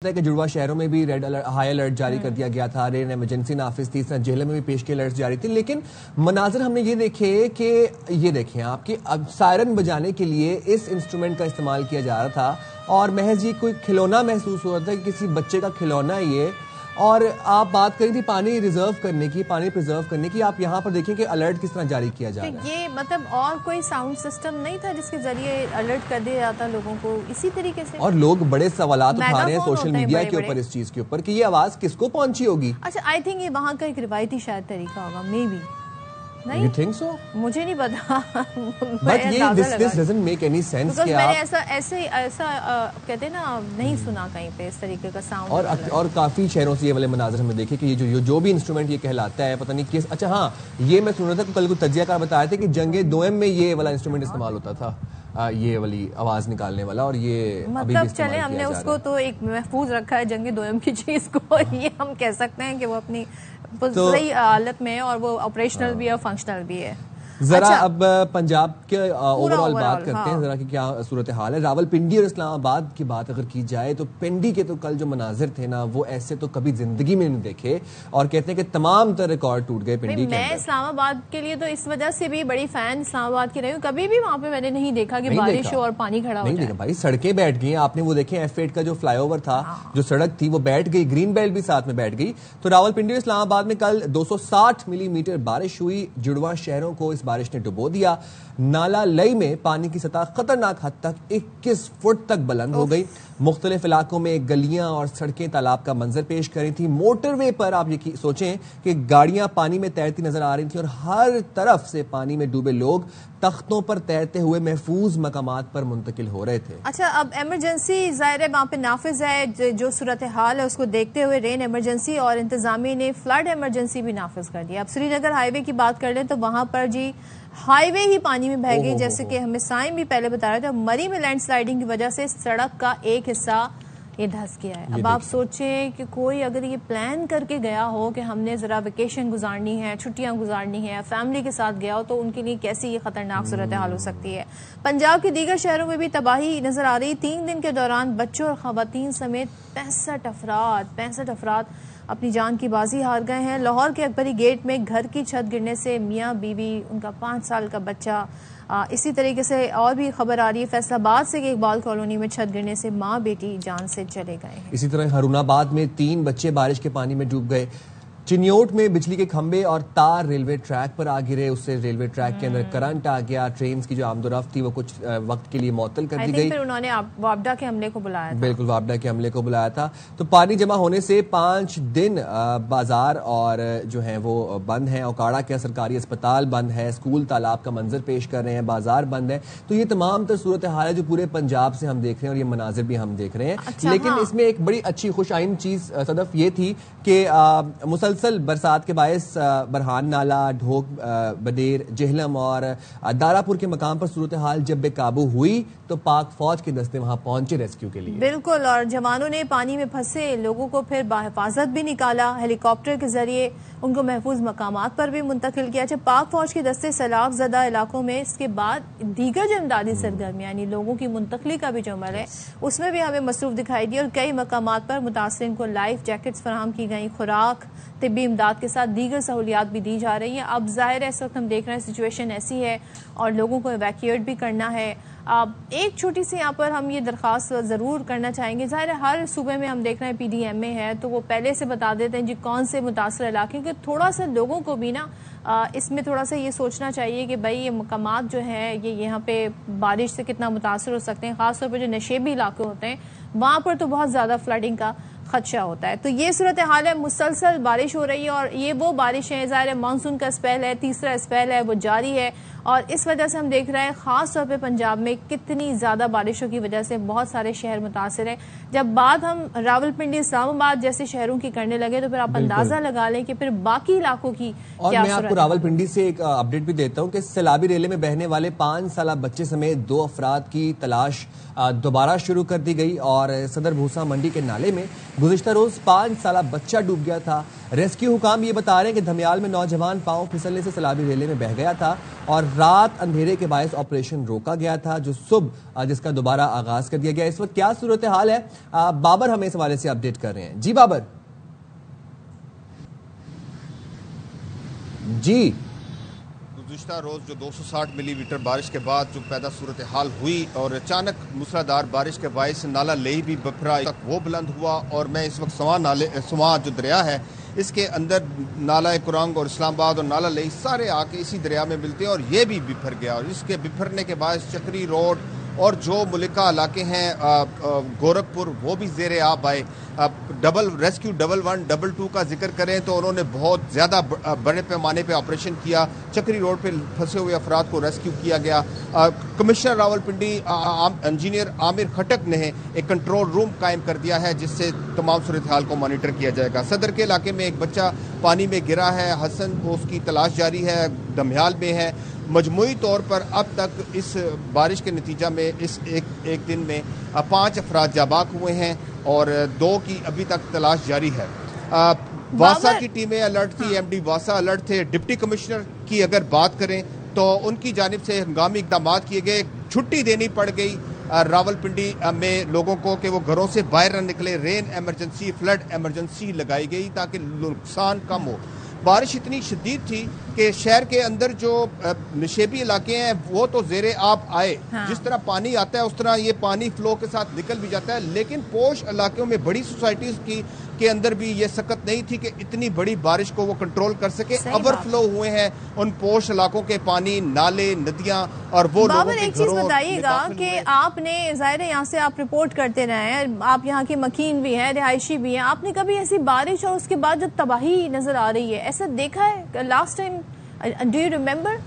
है कि जुड़वा शहरों में भी रेड अलर्ट, हाई अलर्ट जारी कर दिया गया था। रेन इमरजेंसी नाफिज थी, जेहलम में भी पेश के अलर्ट जारी थी। लेकिन मनाजर हमने ये देखे कि ये देखें आपकी अब सायरन बजाने के लिए इस इंस्ट्रूमेंट का इस्तेमाल किया जा रहा था और महज ये कोई खिलौना महसूस हो रहा था कि किसी बच्चे का खिलौना है ये। और आप बात करी थी पानी रिजर्व करने की, पानी प्रिजर्व करने की, आप यहाँ पर देखें कि अलर्ट किस तरह जारी किया जा रहा है। ये मतलब और कोई साउंड सिस्टम नहीं था जिसके जरिए अलर्ट कर दिया जाता लोगों को इसी तरीके से। और लोग बड़े सवालात उठा रहे हैं सोशल मीडिया के ऊपर इस चीज के ऊपर कि ये आवाज किसको पहुंची होगी। अच्छा, आई थिंक ये वहाँ का एक रिवायती शायद तरीका होगा, मे बी। नहीं, You think so? मुझे नहीं पता। But ये this doesn't make any sense कि मैंने ऐसा कहते हैं ना नहीं सुना कहीं पे इस तरीके का साउंड। और काफी शहरों से ये वाले मनाजर हमने देखे कि ये जो भी इंस्ट्रूमेंट ये कहलाता है पता नहीं किस। अच्छा हाँ, ये मैं सुन रहा था कल को तजियाकार बताया था कि जंगे दोयम में ये वाला इंस्ट्रूमेंट इस्तेमाल होता था, ये वाली आवाज निकालने वाला। और ये मतलब चले हमने उसको तो एक महफूज रखा है जंगे दोयम की चीज को, ये हम कह सकते हैं कि वो अपनी सही हालत में है और वो ऑपरेशनल भी है और फंक्शनल भी है। जरा अब पंजाब के ओवरऑल बात करते हैं जरा कि क्या सूरत हाल है। रावलपिंडी और इस्लामाबाद की बात अगर की जाए तो पिंडी के तो कल जो मनाजिर थे ना वो ऐसे तो कभी जिंदगी में नहीं देखे और कहते हैं कि तमाम तरह रिकॉर्ड टूट गए पिंडी के। मैं इस्लामाबाद के लिए तो इस वजह से भी बड़ी फैन इस्लामाबाद की रही हूँ, कभी भी वहाँ पे मैंने नहीं देखा कि बारिश हो और पानी खड़ा हो जाए। भाई सड़कें बैठ गई, आपने वो देखे F8 का जो फ्लाईओवर था, जो सड़क थी वो बैठ गई, ग्रीन बेल्ट भी साथ में बैठ गई। तो रावलपिंडी और इस्लामाबाद में कल 260 मिलीमीटर बारिश हुई। जुड़वा शहरों को इस बारिश ने डुबो दिया। नाला लई में पानी की सतह खतरनाक हद तक 21 फुट तक बुलंद हो गई। मुख्तलिफ इलाकों में गलियां और सड़कें तालाब का मंजर पेश कर रही थी। मोटरवे पर आप ये सोचें कि गाड़ियां पानी में तैरती नजर आ रही थी और हर तरफ से पानी में डूबे लोग तख्तों पर तैरते हुए महफूज मकामात पर मुंतकिल हो रहे थे। अच्छा, अब इमरजेंसी जाहिर है वहाँ पे नाफिज है, जो सूरत हाल है उसको देखते हुए रेन इमरजेंसी और इंतजामिया ने फ्लड इमरजेंसी भी नाफिज कर दिया। अब श्रीनगर हाईवे की बात कर लें तो वहां पर जी हाईवे ही पानी में बह गई, जैसे कि हमें साइम भी पहले बता रहे थे। मरी में लैंडस्लाइडिंग की वजह से सड़क का एक हिस्सा ये धंस गया है। अब आप सोचें कि कोई अगर ये प्लान करके गया हो कि हमने जरा वेकेशन गुजारनी है, छुट्टियां गुजारनी है, फैमिली के साथ गया हो तो उनके लिए कैसी ये खतरनाक सूरत हाल हो सकती है। पंजाब के दीगर शहरों में भी तबाही नजर आ रही। 3 दिन के दौरान बच्चों और खवातीन समेत 65 अफराद अपनी जान की बाजी हार गए हैं। लाहौर के अकबरी गेट में घर की छत गिरने से मियाँ बीवी, उनका 5 साल का बच्चा, इसी तरीके से और भी खबर आ रही है फैसलाबाद से कि इकबाल कॉलोनी में छत गिरने से माँ बेटी जान से चले गए हैं। इसी तरह हरूनाबाद में 3 बच्चे बारिश के पानी में डूब गए। चिन्योट में बिजली के खंभे और तार रेलवे ट्रैक पर आ गिरे, उससे रेलवे ट्रैक के अंदर करंट आ गया। ट्रेन की जो आमदोरफ्त थी वो कुछ वक्त के लिए मुअत्तल कर दी गई। फिर उन्होंने वापडा के हमले को बुलाया था। बिल्कुल, वापडा के हमले को बुलाया था। तो पानी जमा होने से 5 दिन बाजार और जो है वो बंद है। ओकाड़ा के सरकारी अस्पताल बंद है, स्कूल तालाब का मंजर पेश कर रहे हैं, बाजार बंद है। तो ये तमाम तर सूरत हाल है जो पूरे पंजाब से हम देख रहे हैं और ये मनाजिर भी हम देख रहे हैं। अच्छा, लेकिन इसमें एक बड़ी अच्छी खुशाइन चीज सदफ ये थी कि मुसलसल बरसात के बायस बरहान नाला, ढोक, बडेर, जेहलम और दारापुर के मकाम पर सूरत हाल जब बेकाबू हुई तो पाक फौज के दस्ते वहां पहुंचे रेस्क्यू के लिए। बिल्कुल, और जवानों ने पानी में फंसे लोगों को फिर बाहिफाजत भी निकाला, हेलीकॉप्टर के जरिए उनको महफूज मकामात पर भी मुंतकिल किया। अच्छा, पाक फौज के दस्ते सैलाब ज़दा इलाकों में इसके बाद दीगर जो इमदादी सरगर्मियां यानी लोगों की मुंतकली का भी जो अमल है उसमें भी हमें मसरूफ दिखाई दी और कई मकामात पर मुतासरीन को लाइफ जैकेट्स फराहम की गई, खुराक, तिब्बी इमदाद के साथ दीगर सहूलियात भी दी जा रही हैं। अब जाहिर है इस वक्त हम देख रहे हैं सिचुएशन ऐसी है और लोगों को इवैक्यूएट भी करना है। अब एक छोटी सी यहाँ पर हम ये दरख्वास्त ज़रूर करना चाहेंगे, ज़ाहिर है हर सूबे में हम देख रहे हैं PDMA है तो वो पहले से बता देते हैं जी कौन से मुतासर इलाके के। थोड़ा सा लोगों को भी ना इसमें थोड़ा सा ये सोचना चाहिए कि भाई ये मकामात जो है ये यहाँ पे बारिश से कितना मुतासर हो सकते हैं। ख़ासतौर पर जो नशेबी इलाके होते हैं वहाँ पर तो बहुत ज़्यादा फ्लडिंग का खदशा होता है। तो ये सूरत हाल है, मुसलसल बारिश हो रही है और ये वो बारिश है, ज़ाहिर है मानसून का स्पेल है, तीसरा स्पेल है वो जारी है और इस वजह से हम देख रहे हैं खास तौर पे पंजाब में कितनी ज्यादा बारिशों की वजह से बहुत सारे शहर मुतासिर हैं। जब बात हम रावलपिंडी, इस्लामाबाद जैसे शहरों की करने लगे तो फिर आप अंदाजा लगा लें कि फिर बाकी इलाकों की और मैं आपको रावलपिंडी से एक अपडेट भी देता हूं कि सैलाबी रेले में बहने वाले 5 साल बच्चे समेत 2 अफराद की तलाश दोबारा शुरू कर दी गई और सदर भूसा मंडी के नाले में गुज़िश्ता रोज 5 साल बच्चा डूब गया था। रेस्क्यू हुकाम ये बता रहे हैं कि धमियाल में नौजवान पांव फिसलने से सैलाबी रेले में बह गया था और रात अंधेरे के बायस ऑपरेशन रोका गया था, जो सुबह जिसका दोबारा आगाज कर दिया गया। इस वक्त क्या सूरत हाल है, बाबर हमें इस हवाले से अपडेट कर रहे हैं। जी बाबर। जी, गुज़िश्ता रोज जो 260 मिलीमीटर बारिश के बाद जो पैदा सूरत हाल हुई और अचानक मूसलाधार बारिश के बायस नाला लेई भी बफरा तक वो बुलंद हुआ और मैं इस वक्त सवां जो दरिया है इसके अंदर नाला कुरंग और इस्लामाबाद और नाला लेई सारे आके इसी दरिया में मिलते हैं और ये भी बिफर गया और इसके बिफरने के बाद चक्री रोड और जो मुलिका इलाके हैं गोरखपुर वो भी ज़ेरे आब आए। रेस्क्यू 11, 22 का जिक्र करें तो उन्होंने बहुत ज़्यादा बड़े पैमाने पे ऑपरेशन किया। चक्री रोड पे फंसे हुए अफराद को रेस्क्यू किया गया। कमिश्नर रावलपिंडी इंजीनियर आमिर खटक ने एक कंट्रोल रूम कायम कर दिया है जिससे तमाम सूरत हाल को मॉनिटर किया जाएगा। सदर के इलाके में एक बच्चा पानी में गिरा है, हसन को उसकी तलाश जारी है, धमियाल में है। मजमूई तौर पर अब तक इस बारिश के नतीजा में इस एक दिन में 5 अफराद जाबाक हुए हैं और 2 की अभी तक तलाश जारी है। वासा की टीमें अलर्ट थी, एमडी वासा अलर्ट थे। डिप्टी कमिश्नर की अगर बात करें तो उनकी जानिब से हंगामी इकदाम किए गए, छुट्टी देनी पड़ गई रावलपिंडी में लोगों को कि वो घरों से बाहर न निकले। रेन एमरजेंसी, फ्लड एमरजेंसी लगाई गई ताकि नुकसान कम हो। बारिश इतनी शदीद थी कि शहर के अंदर जो नशेबी इलाके हैं वो तो ज़ेरे आब आए। हाँ। जिस तरह पानी आता है उस तरह ये पानी फ्लो के साथ निकल भी जाता है, लेकिन पोश इलाकों में बड़ी सोसाइटीज के अंदर भी ये सकत नहीं थी कि इतनी बड़ी बारिश को वो कंट्रोल कर सके। ओवरफ्लो हुए हैं उन पोश इलाकों के पानी, नाले, नदियां और वो लोगों के एक चीज बताइएगा कि आपने जाहिर है यहाँ से आप रिपोर्ट करते रहे हैं, आप यहाँ के मकीन भी हैं, रिहायशी भी हैं, आपने कभी ऐसी बारिश और उसके बाद जो तबाही नजर आ रही है ऐसा देखा है last time? Do you remember?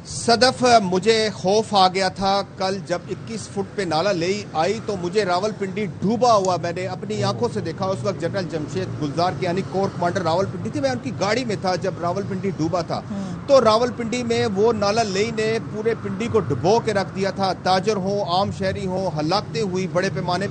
Sadaf, मुझे खौफ आ गया था कल जब 21 फुट पे नाला लेई आई तो मुझे रावलपिंडी डूबा हुआ मैंने अपनी आंखों से देखा। उस वक्त जनरल जमशेद गुलजार की यानी कोर कमांडर रावलपिंडी थी, मैं उनकी गाड़ी में था जब रावलपिंडी डूबा था। तो रावलपिंडी में वो नाला लेई ने पूरे पिंडी को डुबो के रख दिया था। ताजर हो, आम शहरी हो, हलाकतें हुई बड़े पैमाने।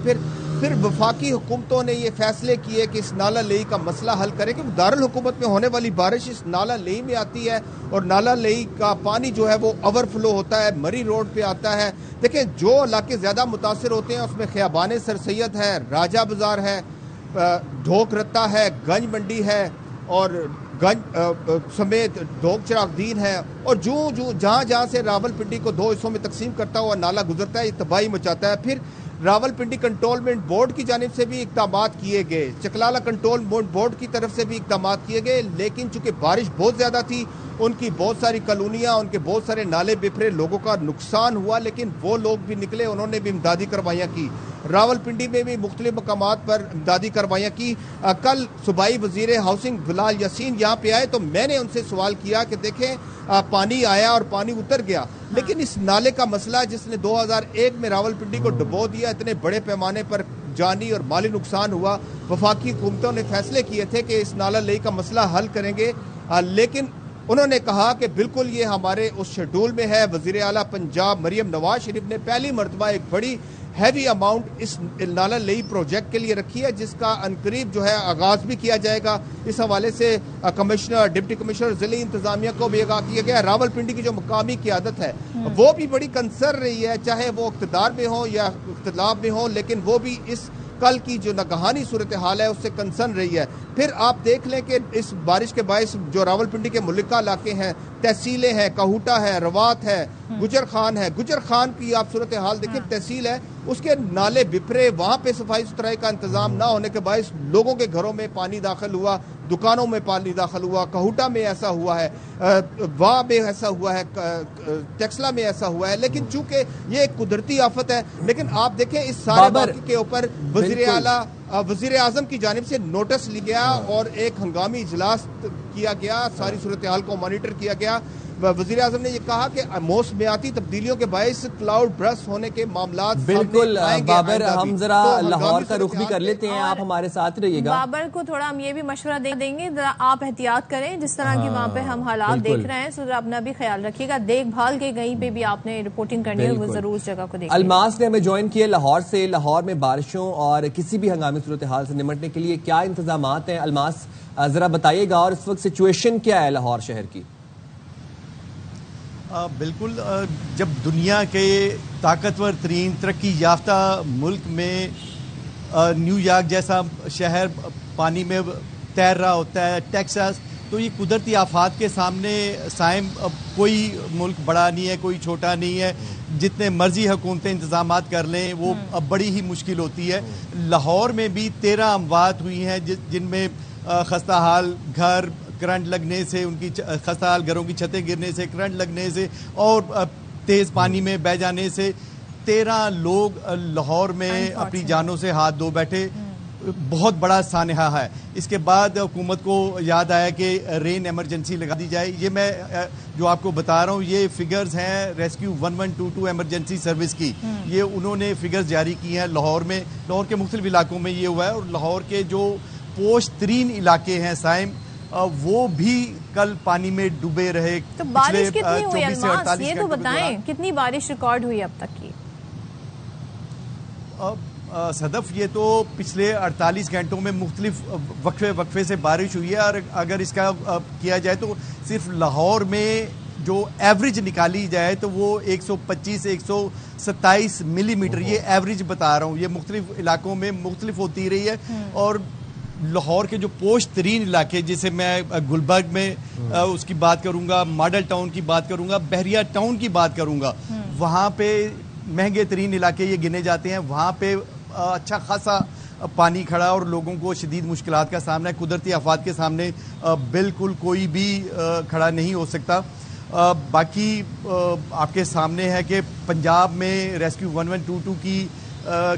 फिर वफाकी हुकूमतों ने ये फैसले किए कि इस नाला लेई का मसला हल करें, क्योंकि दारुल हुकूमत में होने वाली बारिश इस नाला लेई में आती है और नाला लेई का पानी जो है वो ओवरफ्लो होता है, मरी रोड पे आता है। देखिए, जो इलाके ज्यादा मुतासर होते हैं उसमें खियाबान सर सैयद है, राजा बाजार है, ढोक रत्ता है, गंज मंडी है और गंज समेत ढोक चिरागदीन है। और जो जहाँ से रावलपिंडी को 2 हिस्सों में तकसीम करता हुआ नाला गुजरता है, ये तबाही मचाता है। फिर रावलपिंडी कंट्रोलमेंट बोर्ड की जानिब से भी इकदाम किए गए, चकलाला कंट्रोलमेंट बोर्ड की तरफ से भी इकदाम किए गए, लेकिन चूंकि बारिश बहुत ज्यादा थी, उनकी बहुत सारी कॉलोनियां, उनके बहुत सारे नाले बिफरे, लोगों का नुकसान हुआ, लेकिन वो लोग भी निकले, उन्होंने भी इमदादी कार्रवाइयां की। रावलपिंडी में भी मुख्तलिफ मकामात पर इमदादी कार्रवाइयां की। कल सूबाई वजीर हाउसिंग बिलाल यासीन यहाँ पे आए तो मैंने उनसे सवाल किया कि देखें पानी आया और पानी उतर गया, लेकिन इस नाले का मसला जिसने 2001 में रावलपिंडी को डुबो दिया, इतने बड़े पैमाने पर जानी और माली नुकसान हुआ, वफाकी हुकूमतों ने फैसले किए थे कि इस नाला लेई का मसला हल करेंगे, लेकिन उन्होंने कहा कि बिल्कुल ये हमारे उस शेड्यूल में है। वजीर आला पंजाब मरियम नवाज शरीफ ने पहली मरतबा एक बड़ी हैवी अमाउंट इस नाला लेई प्रोजेक्ट के लिए रखी है, जिसका अनकरीब जो है आगाज भी किया जाएगा। इस हवाले से कमिश्नर, डिप्टी कमिश्नर, जिले इंतजामिया को भी आगाह किया गया। रावलपिंडी की जो मुकामी क़यादत है वो भी बड़ी कंसर्न रही है, चाहे वो इक़्तिदार में हो या इख्तिलाफ में हो, लेकिन वो भी इस कल की जो नगहानी सूरत हाल है उससे कंसर्न रही है। फिर आप देख लें कि इस बारिश के बायस जो रावलपिंडी के मुल्का इलाके हैं, तहसीलें हैं, कहूटा है, रवात है, गुजर खान है। गुजर खान की आप सूरत हाल देखिए, तहसील है, उसके नाले बिफरे, वहां पे सफाई सुथराई का इंतजाम ना होने के बायस लोगों के घरों में पानी दाखिल हुआ, दुकानों में पानी दाखिल हुआ। कहूटा में ऐसा हुआ है, वाह में ऐसा हुआ है, टेक्सला में ऐसा हुआ है। लेकिन चूंकि ये एक कुदरती आफत है, लेकिन आप देखें इस सारे वाक़े के ऊपर वज़ीर आज़म की जानिब से नोटिस लिया गया और एक हंगामी इजलास किया गया, सारी सूरत हाल को मॉनिटर किया गया। वज़ीर आज़म ने ये कहा कि मौसमियाती तब्दीलियों के बायस क्लाउड ब्रस्ट होने के मामला बिल्कुल। बाबर, हम जरा लाहौर का रुख भी कर लेते हैं, आप हमारे साथ रहिएगा। बाबर को थोड़ा हम ये भी मशवरा देंगे, जरा आप एहतियात करें, जिस तरह की वहाँ पे हम हालात देख रहे हैं, जरा अपना भी ख्याल रखिएगा, देखभाल के कहीं पे भी आपने रिपोर्टिंग करनी है वो जरूर उस जगह को देखिए। अलमास ने हमें ज्वाइन किया लाहौर से। लाहौर में बारिशों और किसी भी हंगामी सूरत हाल से निपटने के लिए क्या इंतजाम हैं? अलमास, जरा बताइएगा, और इस वक्त सिचुएशन क्या है लाहौर शहर की? बिल्कुल, जब दुनिया के ताकतवर तरीन तरक्की याफ्ता मुल्क में न्यूयॉर्क जैसा शहर पानी में तैर रहा होता है, टेक्सास, तो ये कुदरती आफात के सामने साइम कोई मुल्क बड़ा नहीं है, कोई छोटा नहीं है। जितने मर्जी हुकूमतें इंतजाम कर लें वो अब बड़ी ही मुश्किल होती है। लाहौर में भी 13 अमवात हुई हैं, जिनमें खस्ता हाल घर करंट लगने से, उनकी खस्ता हाल घरों की छतें गिरने से, करंट लगने से और तेज़ पानी में बह जाने से 13 लोग लाहौर में अपनी जानों से हाथ धो बैठे। बहुत बड़ा सानहा है। इसके बाद हुकूमत को याद आया कि रेन एमरजेंसी लगा दी जाए। ये मैं जो आपको बता रहा हूँ, ये फिगर्स हैं रेस्क्यू 1122 एमरजेंसी सर्विस की। ये उन्होंने फिगर्स जारी की हैं लाहौर में, लाहौर के मुख्तलिफ इलाकों में ये हुआ है। और लाहौर के जो पोश तरीन इलाके हैं साइम, वो भी कल पानी में डूबे रहे। तो बारिश कितनी हुई अलमास, ये तो बताएं, कितनी बारिश रिकॉर्ड हुई अब तक की? सदफ, ये तो पिछले 48 घंटों में मुख्तलिफ वक्फे से बारिश हुई है। और अगर इसका किया जाए तो सिर्फ लाहौर में जो एवरेज निकाली जाए तो वो 125 से 127 मिलीमीटर, ये एवरेज बता रहा हूँ, ये मुख्तलिफ इलाकों में मुख्तलिफ होती रही है। और लाहौर के जो पोश तरीन इलाके, जैसे मैं गुलबर्ग में उसकी बात करूंगा, मॉडल टाउन की बात करूंगा, बहरिया टाउन की बात करूंगा, वहाँ पे महंगे तरीन इलाके ये गिने जाते हैं। वहाँ पे अच्छा खासा पानी खड़ा और लोगों को शदीद मुश्किलात का सामना है। कुदरती आफात के सामने बिल्कुल कोई भी खड़ा नहीं हो सकता। बाकी आपके सामने है कि पंजाब में रेस्क्यू 1122 की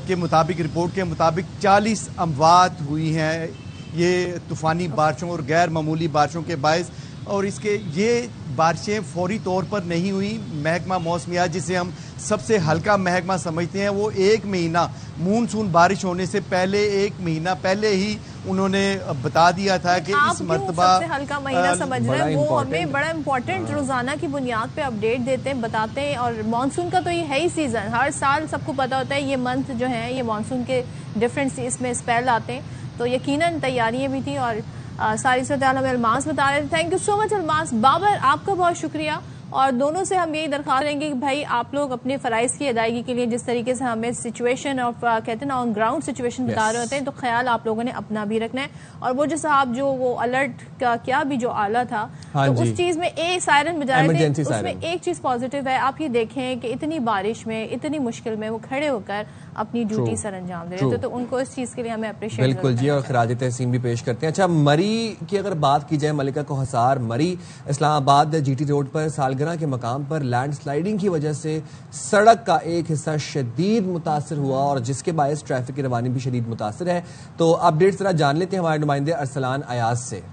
के मुताबिक, रिपोर्ट के मुताबिक 40 अमवात हुई हैं ये तूफ़ानी बारिशों और गैर मामूली बारिशों के बायस। और इसके ये बारिशें फौरी तौर पर नहीं हुई। महकमा मौसमियात, जिसे हम सबसे हल्का महकमा समझते हैं, वो 1 महीना मूनसून बारिश होने से पहले 1 महीना पहले ही उन्होंने बता दिया था कि इस मरतबा सबसे हल्का महीना समझ रहे हैं। वो हमें बड़ा इम्पोर्टेंट रोजाना की बुनियाद पे अपडेट देते हैं, बताते हैं। और मानसून का तो ये है ही सीजन, हर साल सबको पता होता है ये मंथ जो है ये मानसून के डिफरेंट इसमें स्पेल आते हैं, तो यकीनन तैयारियां भी थी। और सारी सूरत हमें अलमास बता रहे थे। Thank you so much Almas. Babar, आपका बहुत शुक्रिया। और दोनों से हम यही दरख्वास्त करेंगे कि भाई आप लोग अपने फ़राइज़ की अदायगी के लिए जिस तरीके से हमें सिचुएशन ऑफ कहते हैं ना ऑन ग्राउंड सिचुएशन बता रहे होते हैं, तो ख्याल आप लोगों ने अपना भी रखना है। और वो जो साहब जो वो अलर्ट का क्या भी जो आला था, तो उस चीज़ में एक सायरन बजा रहे थे, उसमें एक चीज़ पॉजिटिव है। आप ये देखें कि इतनी बारिश में, इतनी मुश्किल में वो खड़े होकर अपनी ड्यूटी सर अंजाम दे रहे थे, तो उनको इस चीज़ के लिए हमें अप्रिशिएट बिल्कुल जी, और खराज तहसीन भी पेश करते हैं। अच्छा, मरी की अगर बात की जाए, मलिका को हसार मरी इस्लामाबाद GT रोड पर सालगिरह के मकाम पर लैंडस्लाइडिंग की वजह से सड़क का एक हिस्सा शदीद मुतासर हुआ और जिसके बायस ट्रैफिक की रवानी भी शदीद मुतासर है। तो अपडेट जरा जान लेते हैं हमारे नुमाइंदे अरसलान अयाज से।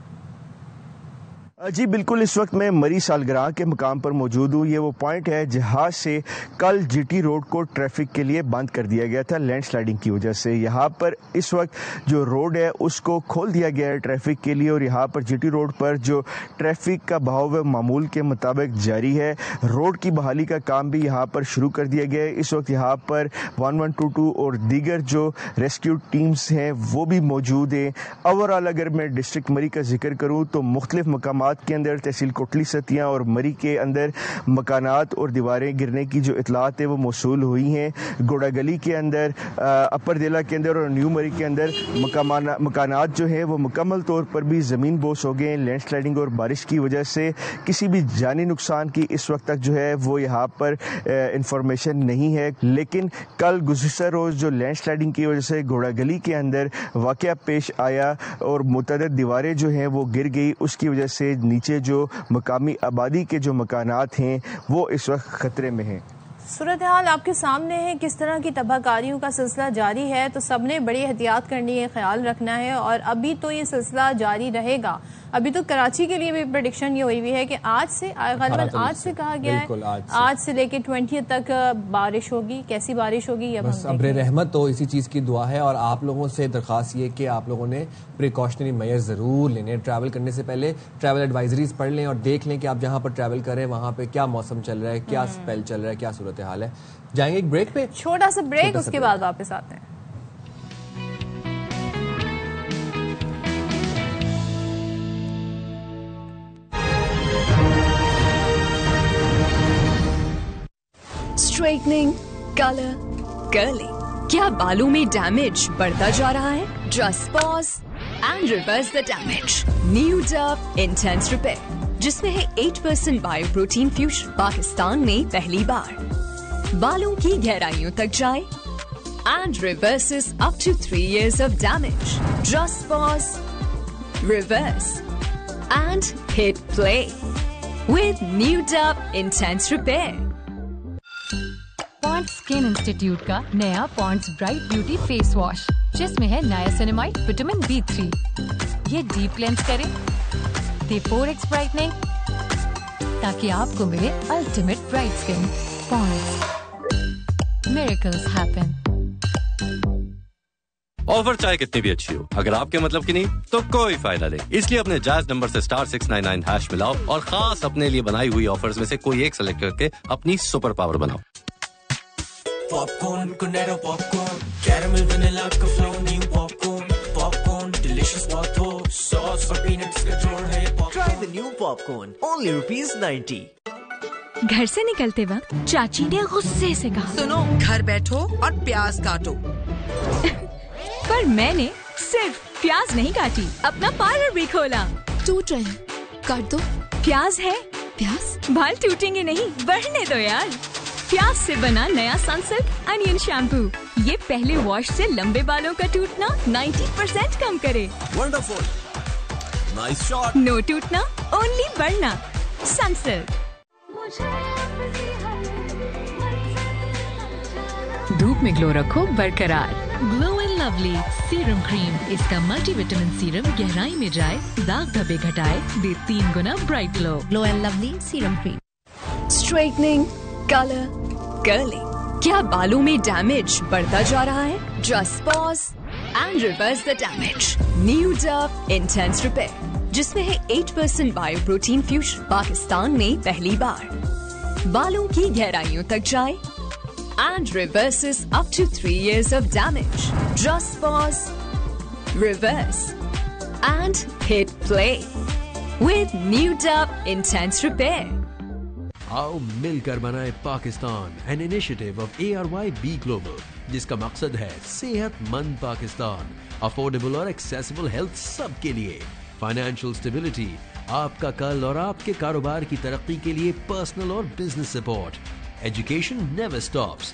जी बिल्कुल, इस वक्त मैं मरी सालगिरह के मुकाम पर मौजूद हूँ। ये वो पॉइंट है जहाँ से कल GT रोड को ट्रैफिक के लिए बंद कर दिया गया था लैंडस्लाइडिंग की वजह से। यहाँ पर इस वक्त जो रोड है उसको खोल दिया गया है ट्रैफिक के लिए और यहाँ पर GT रोड पर जो ट्रैफिक का बहाव मामूल के मुताबिक जारी है। रोड की बहाली का काम भी यहाँ पर शुरू कर दिया गया है। इस वक्त यहाँ पर 1122 और दीगर जो रेस्क्यू टीम्स हैं वो भी मौजूद हैं। ओवरऑल अगर मैं डिस्ट्रिक्ट मरी का जिक्र करूँ तो मुख्तलिफ मकामात के अंदर तहसील कोटली सतियाँ और मरी के अंदर मकानात और दीवारें गिरने की जो इतलात है वो मौसूल हुई हैं। गोड़ा गली के अंदर, अपर दिला के अंदर और न्यू मरी के अंदर मकानात जो है वो मुकम्मल तौर पर भी ज़मीन बोस हो गए हैं। लैंडस्लाइडिंग और बारिश की वजह से किसी भी जानी नुकसान की इस वक्त तक जो है वो यहाँ पर इंफॉर्मेशन नहीं है। लेकिन कल गुज़िश्ता रोज़ जो लैंडस्लाइडिंग की वजह से घोड़ा गली के अंदर वाक़या पेश आया और मुतअद्दिद दीवारें जो हैं वो गिर गई, उसकी वजह से नीचे जो मकामी आबादी के जो मकानात हैं वो इस वक्त ख़तरे में हैं। सूरत हाल आपके सामने है, किस तरह की तबाहकारियों का सिलसिला जारी है, तो सबने बड़ी एहतियात करनी है, ख्याल रखना है और अभी तो ये सिलसिला जारी रहेगा। अभी तो कराची के लिए भी प्रेडिक्शन ये हुई है कि आज से गलबन आज से कहा गया है आज से लेके 20 तक बारिश होगी। कैसी बारिश होगी ये बस अब्रे रहमत, तो इसी चीज़ की दुआ है। और आप लोगों से दरख्वास्त ये कि आप लोगों ने प्रिकॉशनरी मेजर ज़रूर लेने, ट्रैवल करने से पहले ट्रैवल एडवाइजरीज पढ़ लें और देख लें कि आप जहाँ पर ट्रैवल करें वहाँ पे क्या मौसम चल रहा है, क्या स्पेल चल रहा है, क्या सूरत हाल है। जाएंगे एक ब्रेक पे, छोटा सा ब्रेक, उसके बाद वापस आते हैं। स्ट्रेटनिंग, कलर, कर्लिंग, क्या बालों में डैमेज बढ़ता जा रहा है? Just pause and reverse the damage. New Dove intense repair, जिसमें है 8% बायोप्रोटीन फ्यूजन, पाकिस्तान में पहली बार बालों की गहराइयों तक जाए and reverses up to 3 years of damage. Just pause, reverse and hit play with New Dove Intense Repair. Pond's skin institute का नया Pond's bright beauty face wash, जिसमें है नायासिनामाइड, विटामिन B3। ये डीप क्लेंस करे, दे 4x brightening, ताकि आपको मिले ultimate bright skin. Pond's, miracles happen. Offer चाहे कितनी भी अच्छी हो, अगर आपके मतलब की नहीं तो कोई फायदा नहीं। इसलिए अपने जायज नंबर से *699# मिलाओ और खास अपने लिए बनाई हुई ऑफर्स में से कोई एक सेलेक्ट करके अपनी सुपर पावर बनाओ। Popcorn, Cornetto popcorn, caramel vanilla का flow, new popcorn, popcorn, delicious बात हो, sauce और peanuts का जोड़ है popcorn. Try the new popcorn, only ₹90. घर से निकलते वक्त चाची ने गुस्से से कहा, सुनो, घर बैठो और प्याज काटो। पर मैंने सिर्फ प्याज नहीं काटी, अपना पार्लर भी खोला। टूट रहे हैं, काट दो। प्याज है, प्याज बाल टूटेंगे नहीं, बढ़ने दो यार। प्याज से बना नया सनसिल्क अनियन शैम्पू, ये पहले वॉश से लंबे बालों का टूटना 90% कम करे। Wonderful, nice shot. नो टूटना, ओनली बढ़ना। सनसिल्क। धूप में ग्लो रखो बरकरार। Glow and Lovely serum cream, इसका मल्टीविटामिन सीरम गहराई में जाए, दाग धब्बे घटाए, दे 3 गुना bright glow. Glow and Lovely serum cream. Straightening, colour, curling, क्या बालों में डैमेज बढ़ता जा रहा है? Just pause and reverse the damage. New Dove intense repair, जिसमें है 8% बायोप्रोटीन फ्यूजन, पाकिस्तान में पहली बार बालों की गहराइयों तक जाए and reverses up to 3 years of damage. Just pause, reverse and hit play with New Dove Intense Repair. आओ मिलकर बनाए Pakistan, an initiative of ARYB global, जिसका मकसद है सेहतमंद पाकिस्तान, अफोर्डेबल और एक्सेसिबल हेल्थ सबके लिए, फाइनेंशियल स्टेबिलिटी, आपका कल और आपके कारोबार की तरक्की के लिए पर्सनल और business support, education never stops,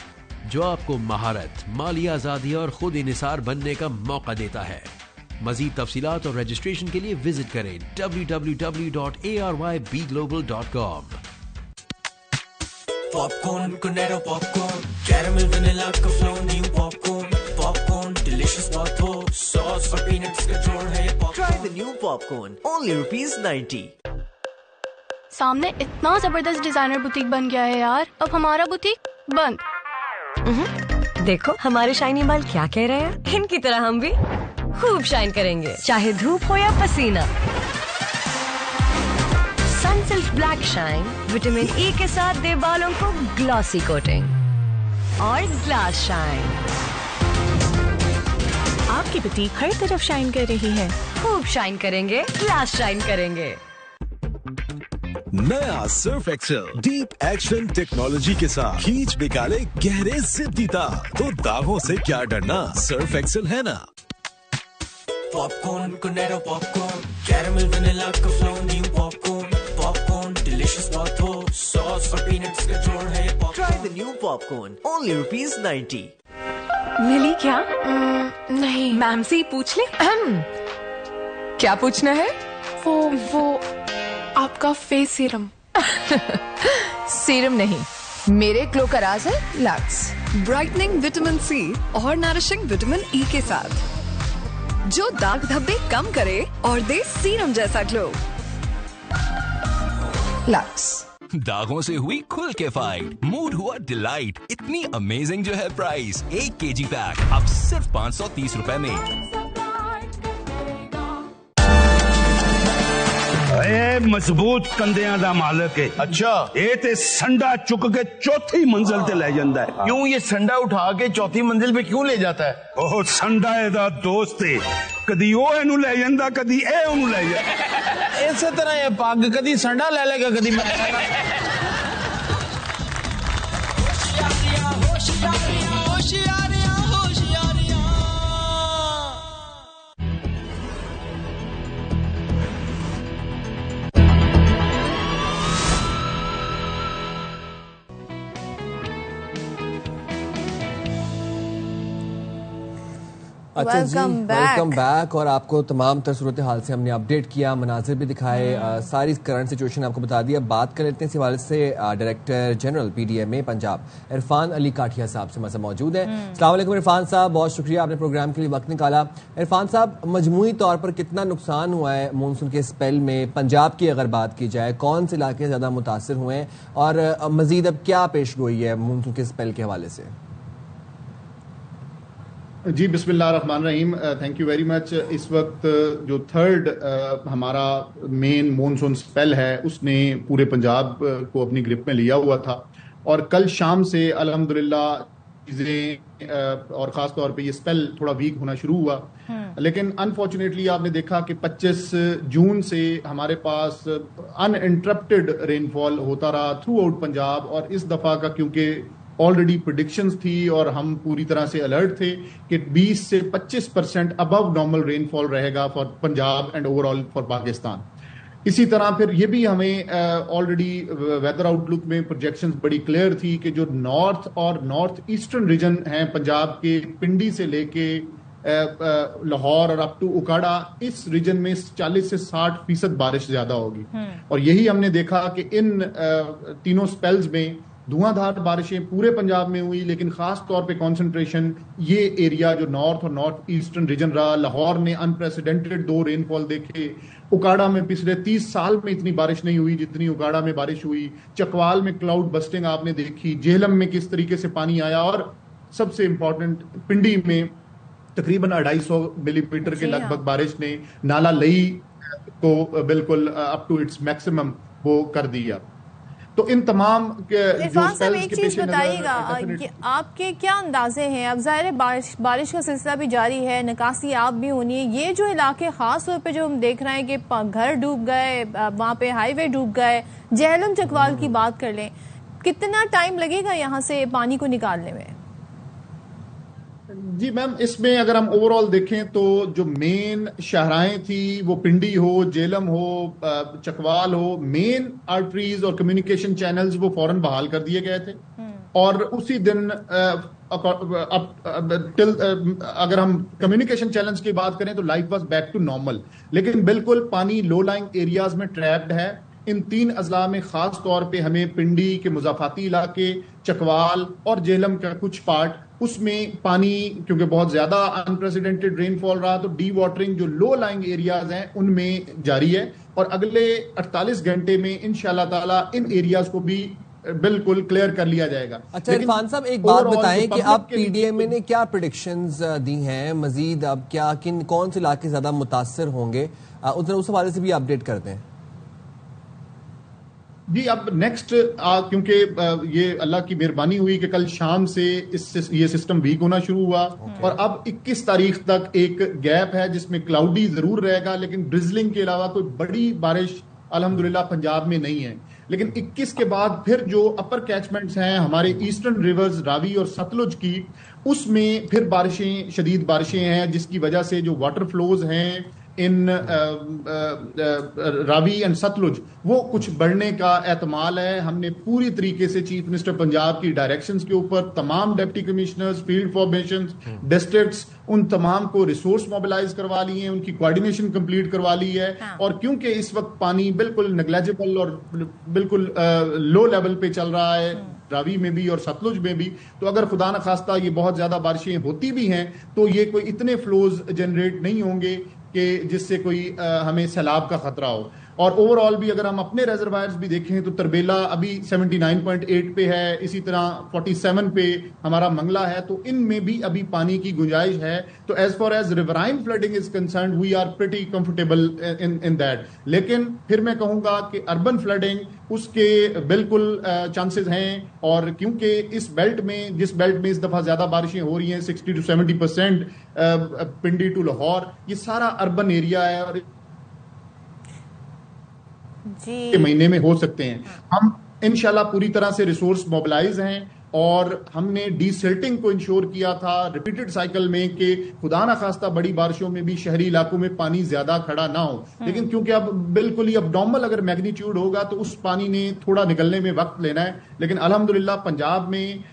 जो आपको महारत, माली आजादी और खुद इनिसार बनने का मौका देता है। मजीद तफसीलात और रजिस्ट्रेशन के लिए विजिट करें www.arybglobal.com। Popcorn, Cornetto popcorn, caramel vanilla का flow, new popcorn, popcorn, delicious बात हो, sauce और peanuts का जोड़ है popcorn. Try the new popcorn, only ₹90. सामने इतना जबरदस्त डिजाइनर बुटीक बन गया है यार, अब हमारा बुटीक बंद। देखो हमारे शाइनी बाल क्या कह रहे हैं, इनकी तरह हम भी खूब शाइन करेंगे, चाहे धूप हो या पसीना। Sunsilk black shine vitamin E के साथ दे बालों को ग्लॉसी कोटिंग और ग्लास शाइन। आपकी बुटीक हर तरफ शाइन कर रही है। खूब शाइन करेंगे, ग्लास शाइन करेंगे। नया Surf Excel deep action technology के साथ खींच निकाले गहरे जिद्दी तार, तो दागों से क्या डरना, सर्फ एक्सेल है ना। Popcorn, Cornetto popcorn, caramel vanilla का flow, new popcorn, popcorn, delicious बात हो, sauce और peanuts का जोड़ है popcorn. Try the new popcorn, only ₹90. मिली क्या? नहीं। मैम से ही पूछ ले। क्या पूछना है? वो आपका फेस सीरम। सीरम नहीं, मेरे ग्लो का राज है लक्स ब्राइटनिंग विटामिन C और नरिशिंग विटामिन E के साथ। जो दाग धब्बे कम करे और दे सीरम जैसा ग्लो। लक्स। दागों से हुई खुल के फाइट, मूड हुआ डिलाइट, इतनी अमेजिंग जो है प्राइस। 1 kg पैक अब सिर्फ 530 रुपए में। मजबूत कंधियां दा मालिक है। अच्छा, ये ते संडा चुक के चौथी मंजिल ते ले जाता है। क्यों ये संडा उठा के चौथी मंजिल पे क्यों ले जाता है? ओह, संडा एदा दोस्त है, कदी ओ एनू ले जांदा, कदी ए ओनू ले जांदा। इस तरह ये पग कदी संडा ले लेगा, कदी अच्छा जी, वेलकम बैक। और आपको तमाम तर सूरत हाल से हमने अपडेट किया, मनाजिर भी दिखाए, सारी करंट सिचुएशन आपको बता दिया। बात कर लेते हैं इस हवाले से director general PDMA Punjab Irfan Ali Kathia sahab से मौजूद मौजूद है। अस्सलाम वालेकुम इरफान साहब, बहुत शुक्रिया आपने प्रोग्राम के लिए वक्त निकाला। इरफान साहब, मजमूई तौर पर कितना नुकसान हुआ है मानसून के स्पेल में पंजाब की अगर बात की जाए, कौन से इलाके ज़्यादा मुतासर हुए हैं और मजीद अब क्या पेश गोई है मानसून के स्पेल के हवाले से? जी बिस्मिल्लाहिर्रहमानिर्रहीम, थैंक यू वेरी मच। इस वक्त जो थर्ड हमारा मेन मॉनसून स्पेल है उसने पूरे पंजाब को अपनी ग्रिप में लिया हुआ था और कल शाम से अल्हम्दुलिल्लाह चीज़ें और ख़ास तौर पे ये स्पेल थोड़ा वीक होना शुरू हुआ। लेकिन अनफॉर्चुनेटली आपने देखा कि 25 जून से हमारे पास अनइंटरप्टेड रेनफॉल होता रहा थ्रू आउट पंजाब और इस दफ़ा का क्योंकि ऑलरेडी प्रेडिक्शंस थी और हम पूरी तरह से अलर्ट थे कि 20 से 25% अबव नॉर्मल रेनफॉल रहेगा for Punjab and overall for Pakistan. इसी तरह फिर ये भी हमें ऑलरेडी वेदर आउटलुक में प्रोजेक्शंस बड़ी क्लियर थी कि जो नॉर्थ और नॉर्थ ईस्टर्न रीजन हैं पंजाब के, पिंडी से लेके लाहौर और अप टू उकाड़ा, इस रीजन में 40 से 60% बारिश ज्यादा होगी। और यही हमने देखा कि इन तीनों स्पेल्स में धुआंधार बारिशें पूरे पंजाब में हुई, लेकिन खास तौर पे कंसंट्रेशन ये एरिया जो नॉर्थ और नॉर्थ ईस्टर्न रीजन रहा। लाहौर ने अनप्रेसिडेंटेड 2 रेनफॉल देखे, उकाड़ा में पिछले 30 साल में इतनी बारिश नहीं हुई जितनी उकाड़ा में बारिश हुई, चकवाल में क्लाउड बस्टिंग आपने देखी, जेहलम में किस तरीके से पानी आया और सबसे इंपॉर्टेंट पिंडी में तकरीबन 250 मिलीमीटर के लगभग बारिश ने नाला लई को बिल्कुल अप टू इट्स मैक्सिमम वो कर दिया। तो इन तमाम इरफान साहब एक चीज बताइएगा कि आपके क्या अंदाजे हैं? अब जाहिर है बारिश का सिलसिला भी जारी है, निकासी आप भी होनी है। ये जो इलाके खास तौर पे जो हम देख रहे हैं कि घर डूब गए, वहाँ पे हाईवे डूब गए, जेहलम चकवाल की बात कर लें, कितना टाइम लगेगा यहाँ से पानी को निकालने में? जी मैम, इसमें अगर हम ओवरऑल देखें तो जो मेन शहराएं थी वो पिंडी हो, जेलम हो, चकवाल हो, मेन आर्टरीज और कम्युनिकेशन चैनल्स वो फौरन बहाल कर दिए गए थे और उसी दिन अगर हम कम्युनिकेशन चैनल्स की बात करें तो life was back to normal. लेकिन बिल्कुल पानी लो लाइंग एरियाज में ट्रैप्ड है। इन 3 अजला में खास तौर पे हमें पिंडी के मुजाफाती इलाके, चकवाल और जेहलम का कुछ पार्ट, उसमें पानी क्योंकि बहुत ज्यादा अनप्रेसिडेंटेड रेनफॉल रहा तो डी वाटरिंग जो लो लाइंग एरियाज हैं उनमें जारी है और अगले 48 घंटे में इंशाल्लाह ताला इन एरियाज को भी बिल्कुल क्लियर कर लिया जाएगा। अच्छा इरफान साहब, एक बात बताएं कि अब PDMA ने क्या प्रेडिक्शंस दी हैं मजीद, अब क्या कौन से इलाके ज्यादा मुतासर होंगे, उस हवाले से भी अपडेट करते हैं। जी अब नेक्स्ट क्योंकि ये अल्लाह की मेहरबानी हुई कि कल शाम से ये सिस्टम वीक होना शुरू हुआ और अब 21 तारीख तक एक गैप है जिसमें क्लाउडी जरूर रहेगा, लेकिन ड्रिजलिंग के अलावा कोई बड़ी बारिश अल्हम्दुलिल्लाह पंजाब में नहीं है। लेकिन 21 के बाद फिर जो अपर कैचमेंट्स हैं हमारे ईस्टर्न रिवर्स रावी और सतलुज की, उसमें फिर बारिशें, शदीद बारिशें हैं जिसकी वजह से जो वाटर फ्लोज हैं इन रावी एंड सतलुज वो कुछ बढ़ने का एहतमाल है। हमने पूरी तरीके से चीफ मिनिस्टर पंजाब की डायरेक्शंस के ऊपर तमाम deputy commissioners, field formations, districts, उन तमाम को रिसोर्स मोबिलाइज करवा लिए हैं, उनकी कोऑर्डिनेशन कंप्लीट करवा ली है। और क्योंकि इस वक्त पानी बिल्कुल नेग्लेजिबल और बिल्कुल लो लेवल पे चल रहा है, रावी में भी और सतलुज में भी। तो अगर खुदा न खास्ता ये बहुत ज्यादा बारिशें होती भी हैं तो ये कोई इतने फ्लोज जनरेट नहीं होंगे कि जिससे कोई हमें सैलाब का खतरा हो। और ओवरऑल भी अगर हम अपने रेजर्वायर्स भी देखें तो तरबेला अभी 79.8 पे है, इसी तरह 47 पे हमारा मंगला है, तो इनमें भी अभी पानी की गुंजाइश है। तो as far as riverine flooding is concern we are pretty comfortable in that. लेकिन फिर मैं कहूंगा कि अर्बन फ्लडिंग उसके बिल्कुल चांसेस हैं, और क्योंकि इस बेल्ट में, जिस बेल्ट में इस दफा ज्यादा बारिशें हो रही हैं 60 to 70% पिंडी टू लाहौर, ये सारा अर्बन एरिया है और के महीने में हो सकते हैं। हम इंशाल्लाह पूरी तरह से रिसोर्स मोबिलाइज हैं और हमने डीसिल्टिंग को इंश्योर किया था रिपीटेड साइकिल में कि खुदा ना खास्ता बड़ी बारिशों में भी शहरी इलाकों में पानी ज्यादा खड़ा ना हो। लेकिन क्योंकि अब बिल्कुल ही अबनॉर्मल अगर मैग्नीट्यूड होगा तो उस पानी ने थोड़ा निकलने में वक्त लेना है। लेकिन अल्हम्दुलिल्लाह पंजाब में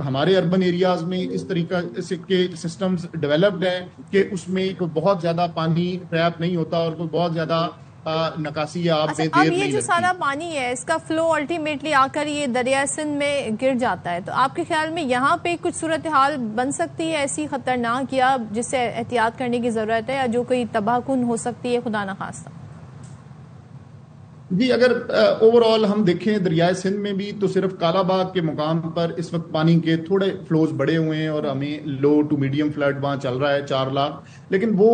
हमारे अर्बन एरियाज में इस तरीका से के सिस्टम्स डेवलप्ड है कि उसमें कोई बहुत ज्यादा पानी ट्रैप नहीं होता और कोई बहुत ज्यादा नकासी आप अच्छा, अब ये जो सारा पानी है इसका फ्लो अल्टीमेटली आकर ये दरिया सिंध में गिर जाता है, तो आपके ख्याल में यहाँ पे कुछ सूरत हाल बन सकती है ऐसी खतरनाक या जिससे एहतियात करने की जरूरत है, या जो कोई तबाहकुन हो सकती है खुदा न खास्ता? जी, अगर ओवरऑल हम देखें दरियाए सिंध में भी तो सिर्फ कालाबाग के मुकाम पर इस वक्त पानी के थोड़े फ्लोज बढ़े हुए हैं और हमें लो टू मीडियम फ्लड वहां चल रहा है 4 लाख। लेकिन वो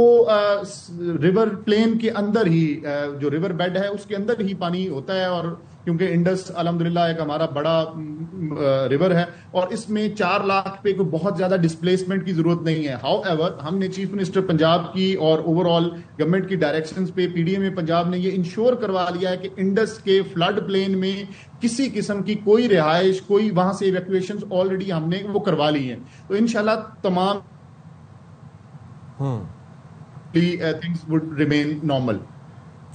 रिवर प्लेन के अंदर ही जो रिवर बेड है उसके अंदर ही पानी होता है, और क्योंकि इंडस अल्हम्दुलिल्लाह एक हमारा बड़ा रिवर है और इसमें 4 लाख पे कोई बहुत ज्यादा डिस्प्लेसमेंट की जरूरत नहीं है। हाउएवर हमने चीफ मिनिस्टर पंजाब की और ओवरऑल गवर्नमेंट की डायरेक्शंस पे पीडीएम पंजाब ने ये इंश्योर करवा लिया है कि इंडस के फ्लड प्लेन में किसी किस्म की कोई रिहाइश, कोई वहां से इवैक्यूएशंस ऑलरेडी हमने वो करवा ली है। तो इंशाल्लाह तमाम थिंग्स वुड रिमेन नॉर्मल।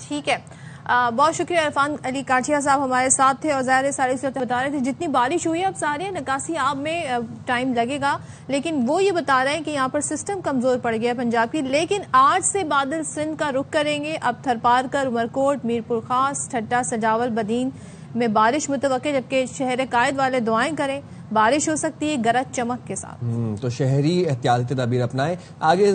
ठीक है, बहुत शुक्रिया। इरफान अली काठिया साहब हमारे साथ थे और ज़ाहिर सारी सूरत बता रहे थे जितनी बारिश हुई है अब सारी निकासी आब में टाइम लगेगा, लेकिन वो ये बता रहे हैं कि यहाँ पर सिस्टम कमजोर पड़ गया पंजाब की। लेकिन आज से बादल सिंध का रुख करेंगे, अब थरपारकर, उमरकोट, मीरपुर खास, ठट्टा, सजावल, बदीन में बारिश मुतवक्के, जबकि शहर कायद वाले दुआएं करें, बारिश हो सकती है गरज चमक के साथ। तो शहरी एहतियाती तदबीर अपनाएं। आगे